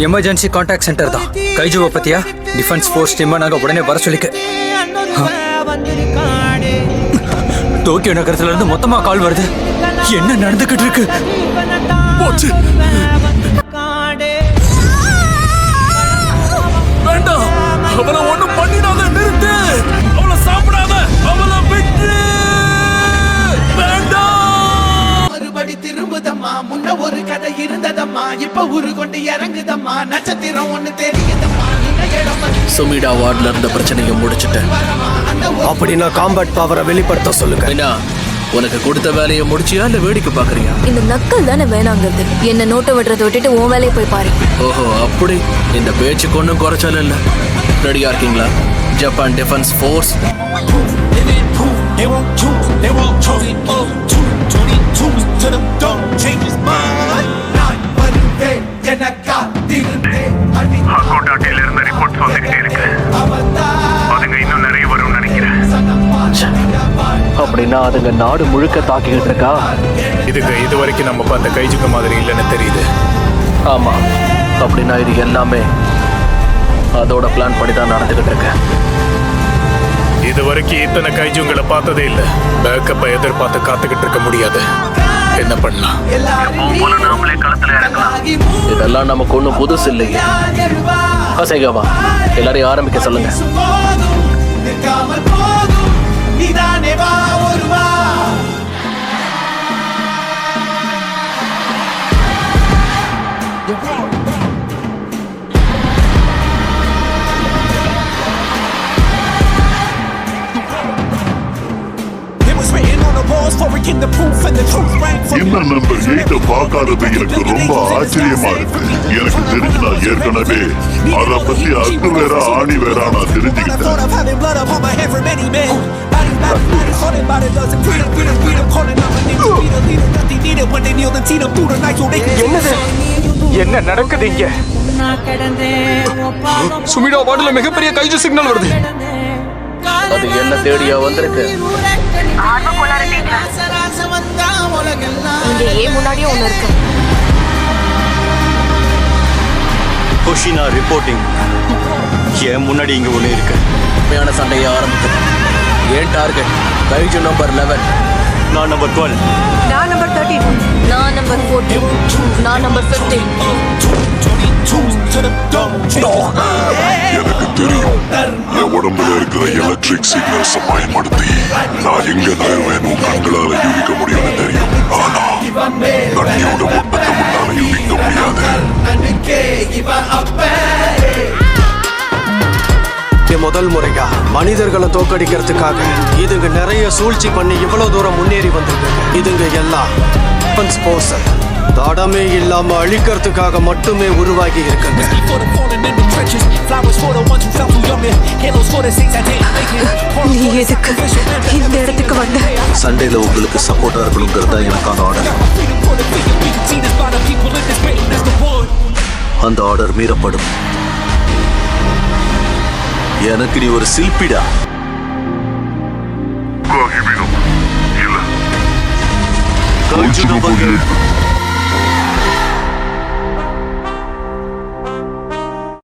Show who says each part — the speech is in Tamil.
Speaker 1: எமர்ஜென்சி கான்டாக்ட் சென்டர் தான். கைஜுவை பத்தியா? டிஃபென்ஸ் ஃபோர்ஸ் டீம் நாங்க உடனே வர சொல்லிக்க. டோக்கியோ நகரத்துல இருந்து மொத்தமா கால் வருது. என்ன நடந்துகிட்டு இருக்கு?
Speaker 2: வேண்டாம், அவளை ஒண்ணும் பண்ணிடாத, நிறுத்து. அவளை சாப்பிடாத, அவளை விட்டு. வேண்டாம்.
Speaker 3: மறுபடி திரும்புதம்மா, முன்ன ஒரு கதை இருந்ததம்மா, இப்ப உரு கொண்டு இறங்குதம்மா, நட்சத்திரம் ஒண்ணு தெரியுதம்மா.
Speaker 2: சுமிடா வார்ட்ல இருந்த பிரச்சனையை முடிச்சுட்டேன்.
Speaker 4: அப்படின்னா காம்பேட் பவரை வெளிப்படுத்த சொல்லுங்க.
Speaker 2: உனக்கு கொடுத்த வேலையை முடிச்சியா இல்ல வேடிக்கை பாக்குறியா?
Speaker 5: இந்த நக்கல் தானே வேணாங்கிறது. என்ன நோட்டை விடுறதை விட்டுட்டு உன் வேலையை போய் பாரு.
Speaker 2: ஓஹோ, அப்படி. இந்த பேச்சுக்கு ஒன்றும் குறைச்சல இல்ல. ரெடியா இருக்கீங்களா? ஜப்பான் டிஃபென்ஸ் ஃபோர்ஸ்
Speaker 6: ஹக்கோட்டாட்டிலிருந்து ரிப்போர்ட் வந்துகிட்டே இருக்கு. அதுங்க இன்னும் நிறைய வரும்னு நினைக்கிறேன்.
Speaker 2: அப்படின்னா அதுங்க நாடு முழுக்க தாக்கிக்கிட்டு இருக்கா?
Speaker 7: இதுக்கு இதுவரைக்கும் நம்ம பார்த்த கைஜுக்கு மாதிரி இல்லைன்னு தெரியுது.
Speaker 2: ஆமா, அப்படின்னா இது எல்லாமே அதோட பிளான் படி தான் நடந்துகிட்டு இருக்கேன்.
Speaker 7: இது வரைக்கும் இத்தனை கைஜுங்களை பார்த்ததே இல்லை. பேக்கப்பை எதிர்பார்த்து காத்துக்கிட்டு இருக்க முடியாது. என்ன பண்ணலாம்?
Speaker 6: நாமளே களத்துல இறங்கலாம்.
Speaker 2: இதெல்லாம் நமக்கு ஒன்றும் புதுசு இல்லையே. அசைகாவா, எல்லாரையும் ஆரம்பிக்க சொல்லுங்க.
Speaker 8: இன்னும் நம்பர் 8 பார்க்காதது எனக்கு ரொம்ப ஆச்சரியமா இருக்கு. எனக்கு தெரிஞ்சு நான் ஏற்கனவே அதை பத்தி அது வேற ஆணி வேற நான் தெரிஞ்சுக்கிட்டேன்.
Speaker 4: என்ன நடக்குது இங்க?
Speaker 1: சுமிடா வார்டுல மிகப்பெரிய கைஜு சிக்னல் வருது.
Speaker 2: அது என்ன தேடியா வந்திருக்கு?
Speaker 5: இங்க ஏன் முன்னாடியே ஒண்ணு இருக்கு.
Speaker 9: ஹோஷினா ரிப்போர்ட்டிங். ஏன் முன்னாடி இங்க ஒண்ணு இருக்கு.
Speaker 2: உண்மையான சண்டையை ஆரம்பிக்குது. ஏன் டார்கெட்? Kaiju number 11.
Speaker 9: நான் நம்பர் 12.
Speaker 5: நான் நம்பர் 13. நான் நம்பர் 14. நான் நம்பர் 15.
Speaker 8: எனக்கு தெரியும், என் உடம்புல இருக்கிற எலக்ட்ரிக் சிக்னல்ஸ் பயன்படுத்தி நான் எங்க நகர்வேன் கண்களால யூகிக்க முடியும்னு தெரியும். ஆனா கண்ணியோட மொத்தத்தை முன்னால யூகிக்க முடியாது.
Speaker 4: முதல் முறையா மனிதர்களை தோக்கடிக்கிறதுக்காக இதுங்க நிறைய சூழ்ச்சி பண்ணி இவ்வளவு தூரம் முன்னேறி வந்திருக்கு. இதுங்க எல்லாம் தடமே இல்லாம அழிக்கிறதுக்காக மட்டுமே உருவாகி இருக்குங்க.
Speaker 5: நீ எதுக்கு இந்த இடத்துக்கு வந்த?
Speaker 2: சண்டையில உங்களுக்கு சப்போர்ட்டா இருக்கணுங்கிறதா எனக்கான ஆர்டர். அந்த ஆர்டர் மீறப்படும். எனக்கு நீ ஒரு சில்பிடா.
Speaker 8: இல்ல